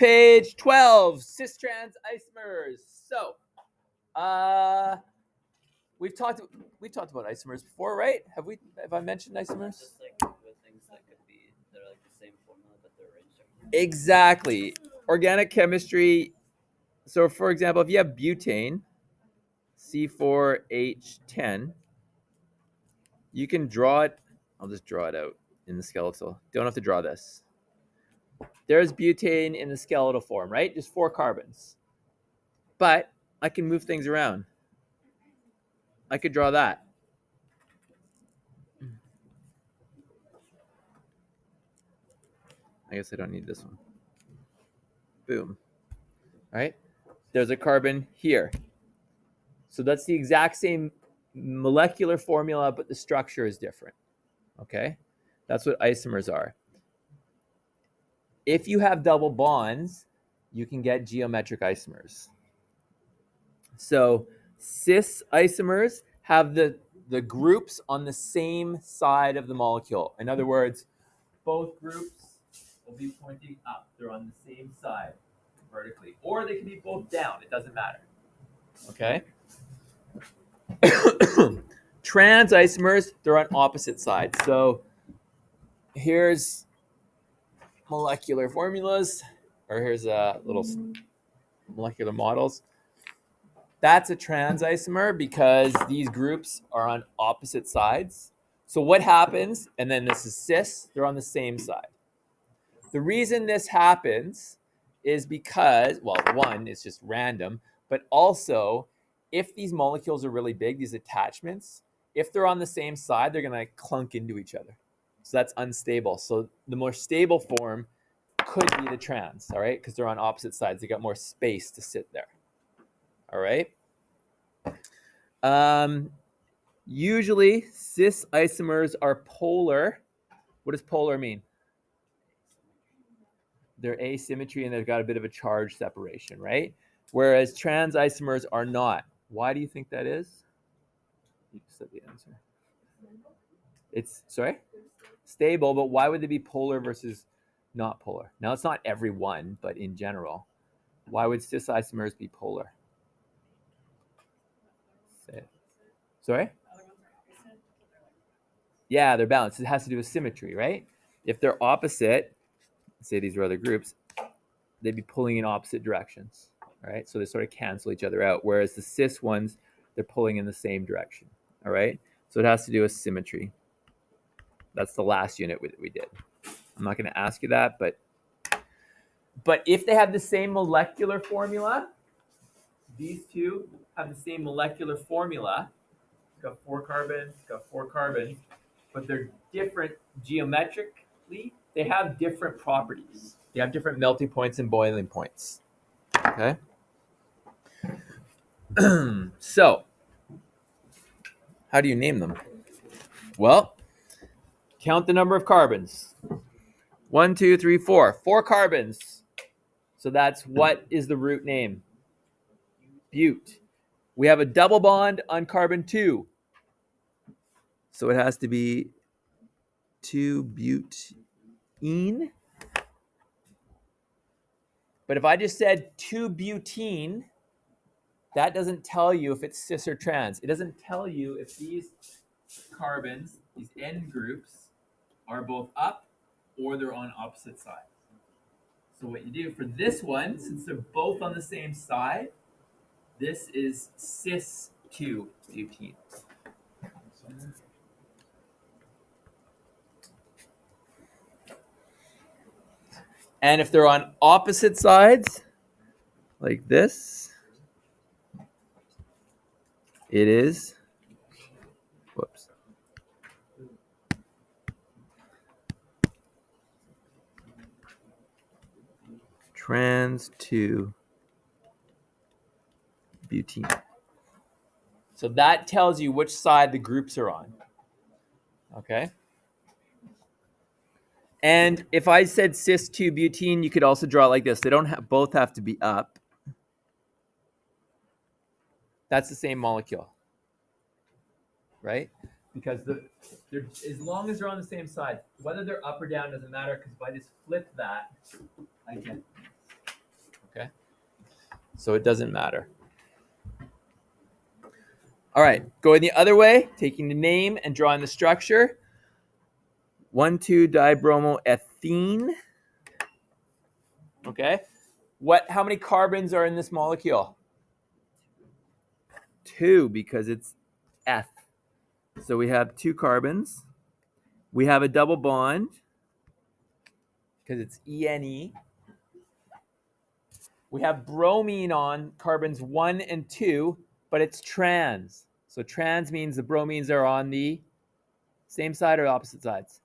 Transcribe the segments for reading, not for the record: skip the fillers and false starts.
page 12, cis-trans isomers. So, we've talked about isomers before, right? Have I mentioned isomers? Just like with things that could be that are like the same formula but they're arranged differently. Exactly. Organic chemistry. So, for example, if you have butane, C4H10, you can draw it. I'll just draw it out in the skeletal. Don't have to draw this. There's butane in the skeletal form, right? Just 4 carbons. But I can move things around. I could draw that. I guess I don't need this one. Boom. Right? There's a carbon here. So that's the exact same molecular formula, but the structure is different. Okay? That's what isomers are. If you have double bonds, you can get geometric isomers. So cis isomers have the groups on the same side of the molecule. In other words, both groups will be pointing up. They're on the same side vertically. Or they can be both down. It doesn't matter. Okay? Trans isomers, they're on opposite sides. So here's molecular formulas, or here's little molecular models. That's a trans isomer because these groups are on opposite sides. So what happens, and then this is cis, they're on the same side. The reason this happens is because, well, one, it's just random, but also if these molecules are really big, these attachments, if they're on the same side, they're going to clunk into each other. So that's unstable. So the more stable form could be the trans, all right? Because they're on opposite sides. They got more space to sit there. All right. Usually, cis isomers are polar. What does polar mean? They're asymmetry and they've got a bit of a charge separation, right? Whereas trans isomers are not. Why do you think that is? You said the answer. It's, sorry? Stable, but why would they be polar versus not polar? Now, it's not every one, but in general. Why would cis isomers be polar? Say it. Sorry? Yeah, they're balanced. It has to do with symmetry, right? If they're opposite, say these are other groups, they'd be pulling in opposite directions, right? So they sort of cancel each other out. Whereas the cis ones, they're pulling in the same direction, all right? So it has to do with symmetry. That's the last unit we did. I'm not going to ask you that, but if they have the same molecular formula, these two have the same molecular formula. It's got 4 carbons, but they're different geometrically. They have different properties. They have different melting points and boiling points. Okay. So, how do you name them? Well, count the number of carbons. 1, 2, 3, 4. 4 carbons. So that's what is the root name? Bute. We have a double bond on carbon 2. So it has to be 2-butene. But if I just said 2-butene, that doesn't tell you if it's cis or trans. It doesn't tell you if these carbons, these N groups, are both up or they're on opposite sides. So what you do for this one, since they're both on the same side, this is cis-2-butene. And if they're on opposite sides, like this, it is, whoops. Trans-2-butene. So that tells you which side the groups are on. Okay? And if I said cis-2-butene, you could also draw it like this. They don't both have to be up. That's the same molecule, right? Because they're, as long as they're on the same side, whether they're up or down doesn't matter, because if I just flip that, I get So it doesn't matter. All right, going the other way, taking the name and drawing the structure. 1,2-dibromoethene. Okay. How many carbons are in this molecule? 2, because it's F. So we have 2 carbons. We have a double bond because it's ENE. We have bromine on carbons 1 and 2, but it's trans. So trans means the bromines are on the same side or opposite sides?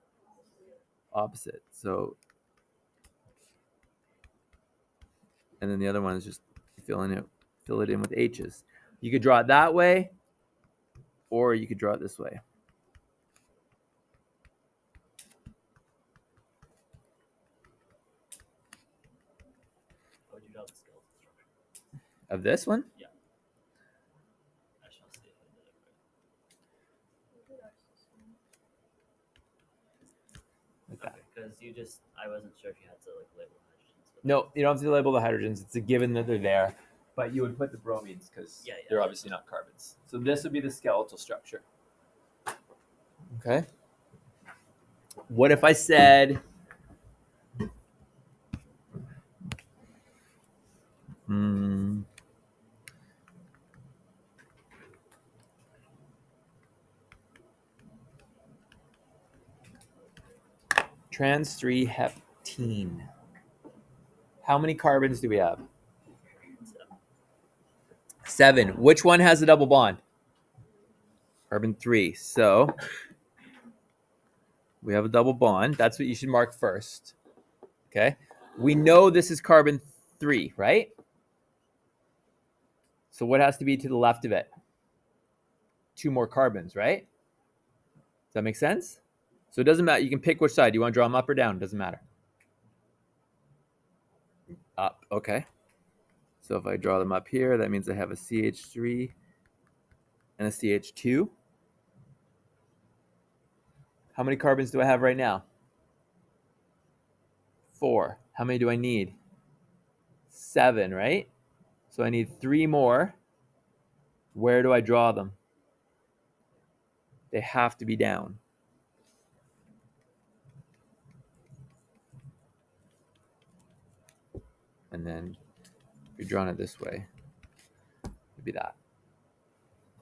Opposite. So, and then the other one is just fill it in with H's. You could draw it that way, or you could draw it this way. How would you draw the skeletal structure? Of this one? Yeah. I shall see if I did it right. Like that. Because I wasn't sure if you had to like label hydrogens. No, you don't have to label the hydrogens. It's a given that they're there, but you would put the bromines because they're obviously not carbons. So this would be the skeletal structure. Okay. What if I said, trans 3 heptene. How many carbons do we have? 7. Which one has a double bond? Carbon 3. So we have a double bond. That's what you should mark first. Okay. We know this is carbon 3, right? So what has to be to the left of it? 2 more carbons, right? Does that make sense? So it doesn't matter. You can pick which side. You want to draw them up or down? It doesn't matter. Up. Okay. So if I draw them up here, that means I have a CH3 and a CH2. How many carbons do I have right now? 4. How many do I need? 7, right? So I need 3 more. Where do I draw them? They have to be down. And then if you're drawing it this way, it'd be that.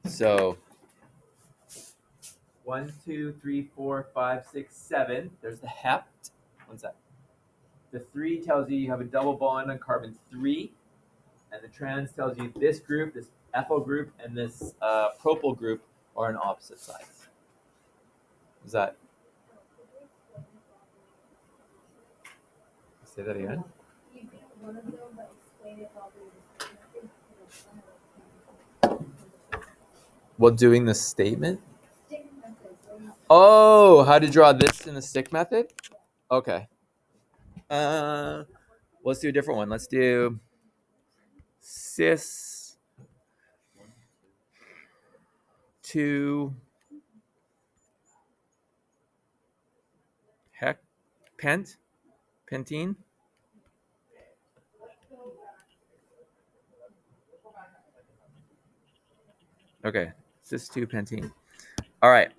So 1, 2, 3, 4, 5, 6, 7. There's the hept. One sec. The 3 tells you have a double bond on carbon 3. And the trans tells you this group, this ethyl group, and this propyl group are on opposite sides. Is that? Say that again. While doing the statement? Oh, how to draw this in the stick method? Okay. Let's do a different one. Let's do cis 2 pentene. Okay, cis 2 pentene. All right.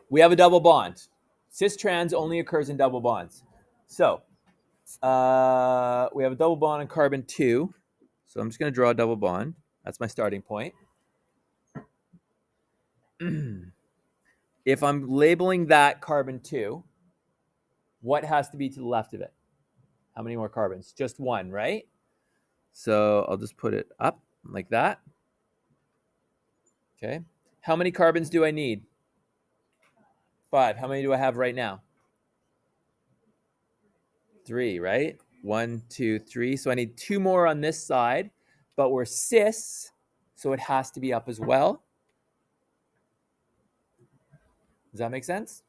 We have a double bond. Cis trans only occurs in double bonds. So we have a double bond on carbon 2. So I'm just going to draw a double bond. That's my starting point. If I'm labeling that carbon 2, what has to be to the left of it? How many more carbons? Just 1, right? So I'll just put it up like that. Okay. How many carbons do I need? 5. How many do I have right now? 3, right? 1, 2, 3. So I need 2 more on this side, but we're cis, so it has to be up as well. Does that make sense?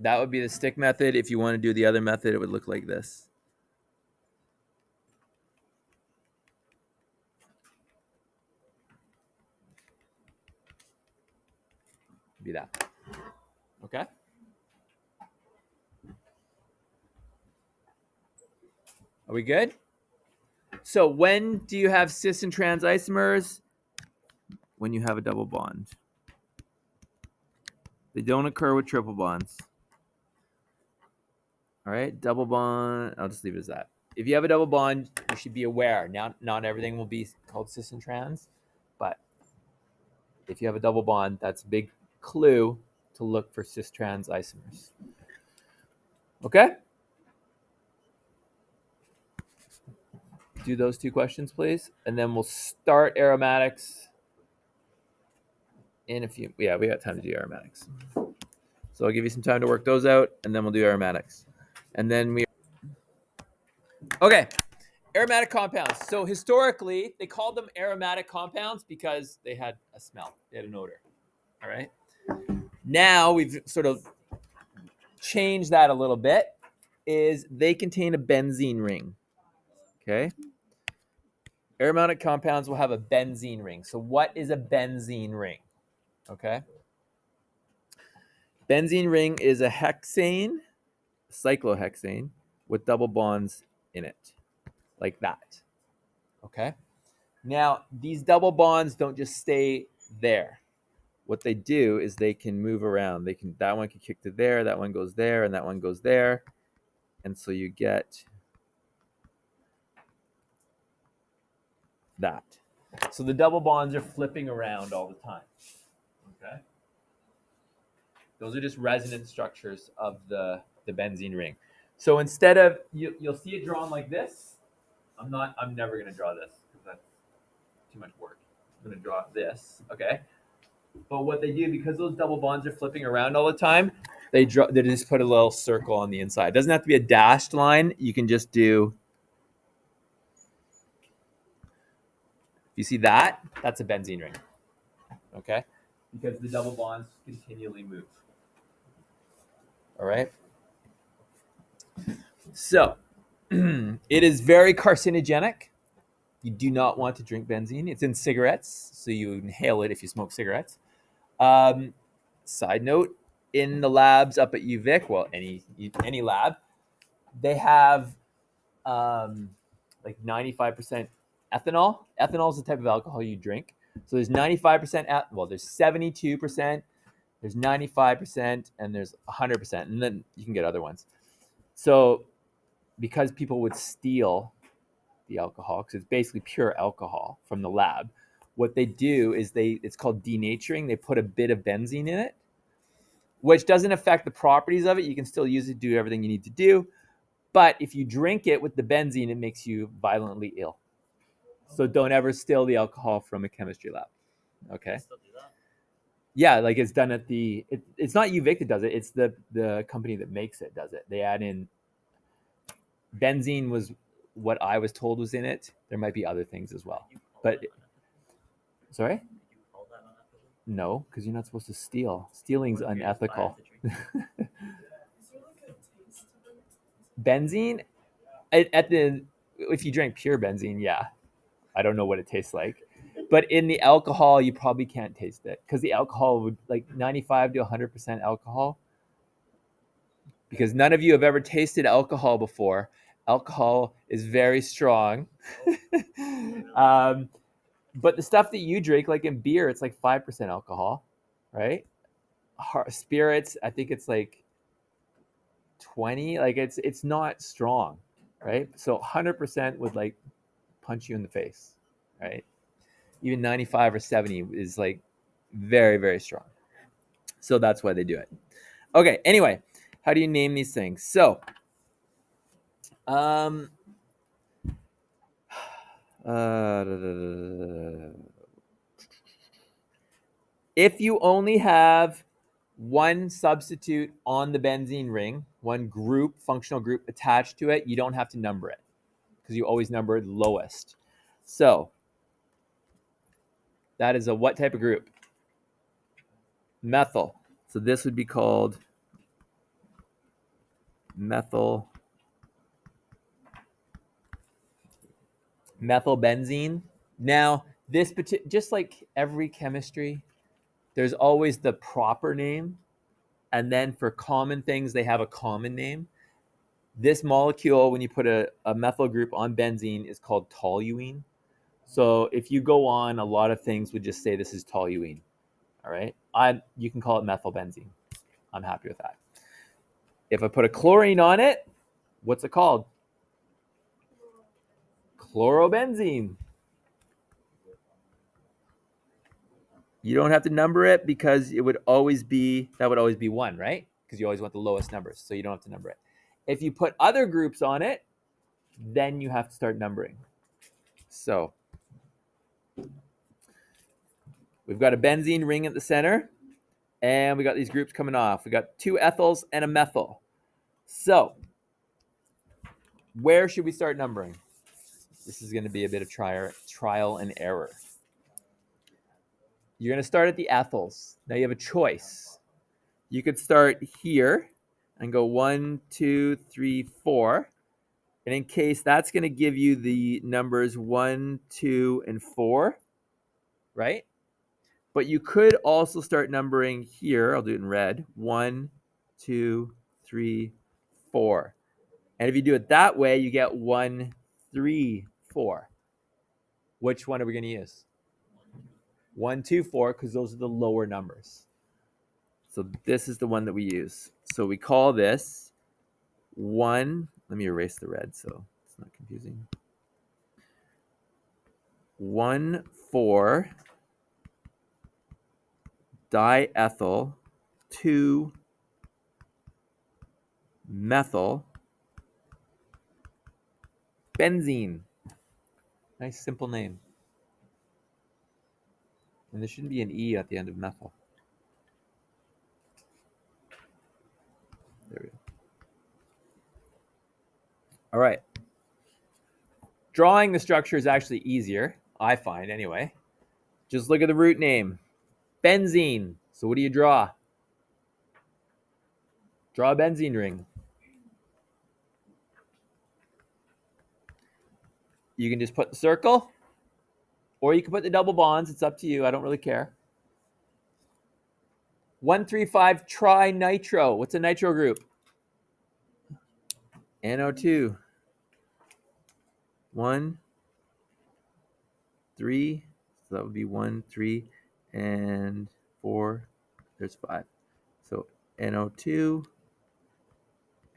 That would be the stick method. If you want to do the other method, it would look like this. Be that. Okay? Are we good? So when do you have cis and trans isomers? When you have a double bond. They don't occur with triple bonds. All right, double bond. I'll just leave it as that. If you have a double bond, you should be aware. Now, not everything will be called cis and trans, but if you have a double bond, that's a big clue to look for cis trans isomers. Okay? Do those two questions, please. And then we'll start aromatics in a few. Yeah, we got time to do aromatics. So I'll give you some time to work those out, and then we'll do aromatics. And then we. Okay, aromatic compounds. So historically, they called them aromatic compounds because they had a smell, they had an odor. All right. Now we've sort of changed that a little bit. Is they contain a benzene ring. Okay. Aromatic compounds will have a benzene ring. So what is a benzene ring? Okay. Benzene ring is a hexane, cyclohexane, with double bonds in it, like that. Okay. Now, these double bonds don't just stay there. What they do is they can move around. That one can kick to there, that one goes there, and that one goes there. And so you get that. So the double bonds are flipping around all the time. Okay. Those are just resonance structures of the benzene ring. So instead of you'll see it drawn like this. I'm never gonna draw this because that's too much work. I'm gonna draw this. Okay. But what they do, because those double bonds are flipping around all the time, they just put a little circle on the inside. It doesn't have to be a dashed line. You can just do. You see that? That's a benzene ring. Okay, because the double bonds continually move. All right. So it is very carcinogenic. You do not want to drink benzene. It's in cigarettes, so you inhale it if you smoke cigarettes. Side note: in the labs up at UVic, well, any lab, they have like 95% ethanol. Ethanol is the type of alcohol you drink. So there's 95%. Well, there's 72%. There's 95%, and there's 100%, and then you can get other ones. So because people would steal the alcohol, because it's basically pure alcohol from the lab, what they do is it's called denaturing. They put a bit of benzene in it, which doesn't affect the properties of it. You can still use it to do everything you need to do. But if you drink it with the benzene, it makes you violently ill. So don't ever steal the alcohol from a chemistry lab. Okay. Yeah, like it's done at it's not UVic that does it. It's the company that makes it does it. They add in benzene was what I was told was in it. There might be other things as well. But sorry? No, because you're not supposed to steal. Stealing's unethical. Benzene if you drink pure benzene, yeah. I don't know what it tastes like. But in the alcohol, you probably can't taste it because the alcohol would like 95 to 100% alcohol. Because none of you have ever tasted alcohol before. Alcohol is very strong. But the stuff that you drink, like in beer, it's like 5% alcohol, right? Spirits, I think it's like 20. Like it's not strong, right? So 100% would like punch you in the face, right? Even 95 or 70 is like very, very strong. So that's why they do it. Okay, anyway, how do you name these things? So, if you only have one substitute on the benzene ring, one functional group attached to it, you don't have to number it because you always number the lowest. So that is a what type of group? Methyl. So this would be called methylbenzene. Now, just like every chemistry, there's always the proper name, and then for common things, they have a common name. This molecule, when you put a methyl group on benzene, is called toluene. So if you go on, a lot of things would just say this is toluene. All right, you can call it methylbenzene. I'm happy with that. If I put a chlorine on it, what's it called? Chlorobenzene. You don't have to number it because that would always be one, right? Because you always want the lowest numbers, so you don't have to number it. If you put other groups on it, then you have to start numbering. So we've got a benzene ring at the center, and we got these groups coming off. We got 2 ethyls and a methyl. So where should we start numbering? This is going to be a bit of trial and error. You're going to start at the ethyls. Now you have a choice. You could start here and go 1, 2, 3, 4. And in case, that's going to give you the numbers 1, 2, and 4, right? But you could also start numbering here. I'll do it in red. 1, 2, 3, 4. And if you do it that way, you get 1, 3, 4. Which one are we going to use? 1, 2, 4, because those are the lower numbers. So this is the one that we use. So we call this 1. Let me erase the red so it's not confusing. 1, 4 diethyl 2 methyl benzene. Nice simple name. And there shouldn't be an E at the end of methyl. There we go. All right. Drawing the structure is actually easier, I find anyway. Just look at the root name. Benzene. So what do you draw? Draw a benzene ring. You can just put the circle, or you can put the double bonds. It's up to you. I don't really care. 1,3,5 trinitro. What's a nitro group? NO2. 1, 3. So that would be 1, 3, and 4. There's 5. So NO2,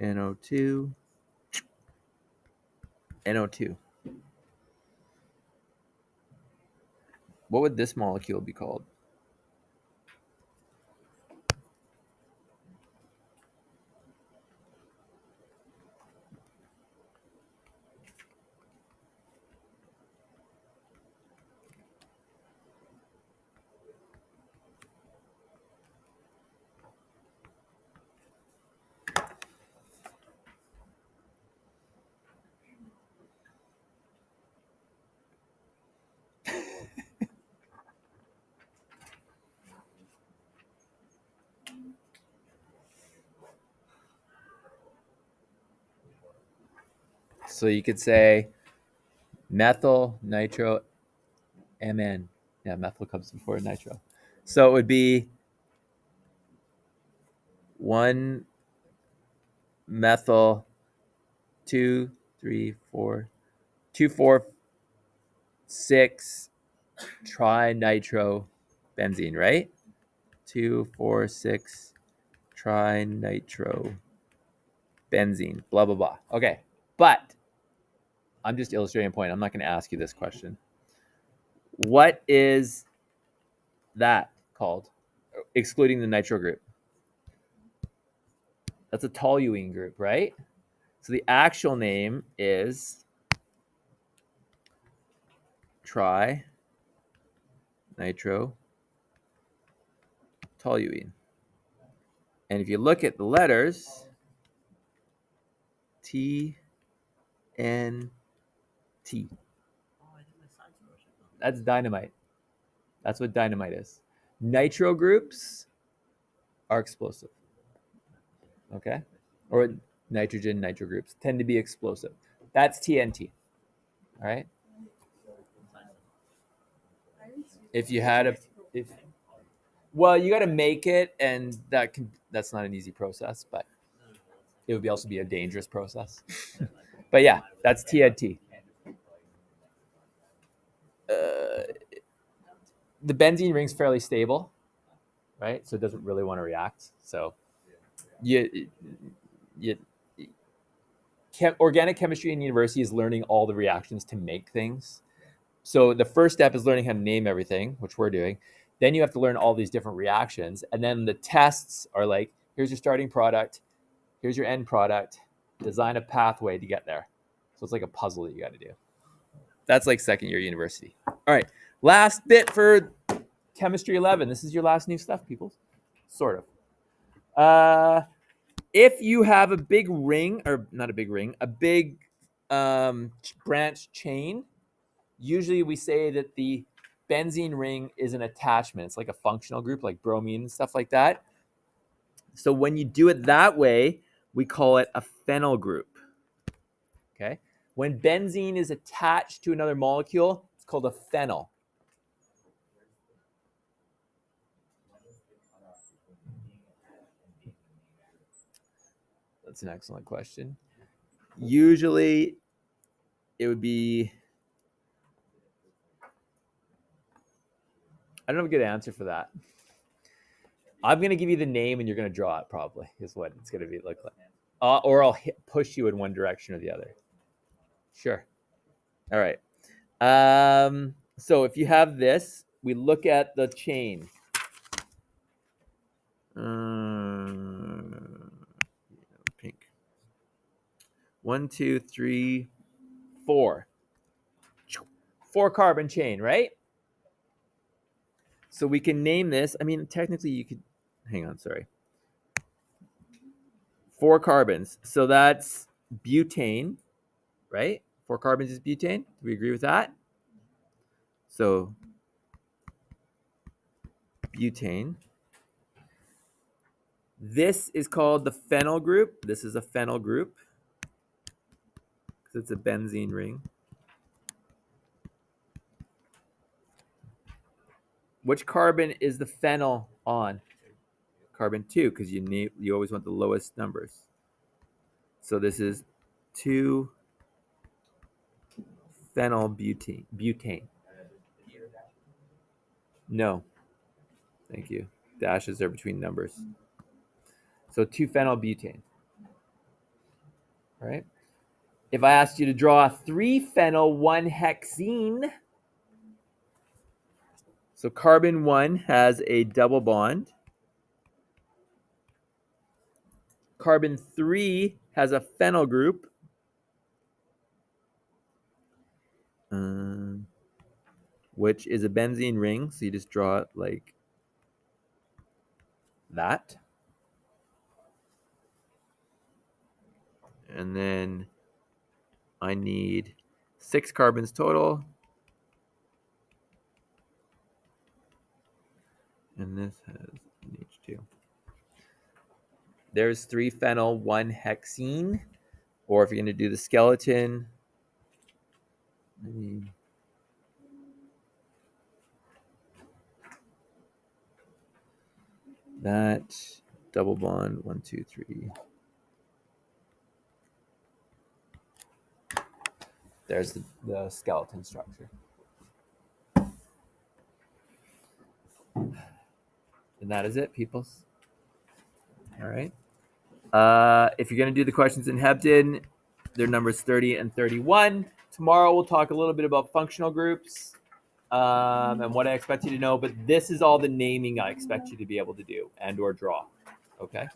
NO2, NO2. What would this molecule be called? So you could say methyl, nitro, MN. Yeah, methyl comes before nitro. So it would be 1 methyl, 2, 3, 4, 2, 4, 6 trinitro benzene, right? 2, 4, 6 trinitro benzene, blah, blah, blah. Okay, but I'm just illustrating a point. I'm not going to ask you this question. What is that called, excluding the nitro group? That's a toluene group, right? So the actual name is trinitro toluene. And if you look at the letters, T, N, T. That's dynamite. That's what dynamite is. Nitro groups are explosive. Okay? Or nitrogen nitro groups tend to be explosive. That's TNT. All right? If you had a well, you got to make it, and that's not an easy process, but it would also be a dangerous process. But yeah, that's TNT. The benzene ring's fairly stable, right? So it doesn't really want to react. So you, you organic chemistry in university is learning all the reactions to make things. So the first step is learning how to name everything, which we're doing. Then you have to learn all these different reactions. And then the tests are like, here's your starting product, here's your end product, design a pathway to get there. So it's like a puzzle that you got to do. That's like second year university. All right. Last bit for chemistry 11. This is your last new stuff, people. Sort of. If you have a big ring, or not a big ring, a big branch chain, usually we say that the benzene ring is an attachment. It's like a functional group, like bromine and stuff like that. So when you do it that way, we call it a phenyl group. Okay. When benzene is attached to another molecule, it's called a phenyl. That's an excellent question. Usually it would be, I don't have a good answer for that. I'm going to give you the name and you're going to draw it probably is what it's going to look like. Or I'll push you in one direction or the other. Sure. All right. So if you have this, we look at the chain. Pink. 1, 2, 3, 4. 4-carbon chain, right? So we can name this. I mean, technically you could, hang on, sorry. 4 carbons. So that's butane, right? 4 carbons is butane. Do we agree with that? So butane. This is called the phenyl group. This is a phenyl group because it's a benzene ring. Which carbon is the phenyl on? Carbon 2, because you always want the lowest numbers. So this is 2 phenyl butane. No. Thank you. Dashes are between numbers. So 2 phenyl butane. Right? If I asked you to draw 3 phenyl 1 hexene, so carbon 1 has a double bond. Carbon 3 has a phenyl group. Which is a benzene ring. So you just draw it like that. And then I need 6 carbons total. And this has an H2. There's 3 phenyl 1 hexene. Or if you're going to do the skeleton, that double bond 1, 2, 3. There's the skeleton structure. And that is it, peoples. All right. If you're going to do the questions in Hebden, they're numbers 30 and 31. Tomorrow we'll talk a little bit about functional groups and what I expect you to know. But this is all the naming I expect you to be able to do and or draw. Okay?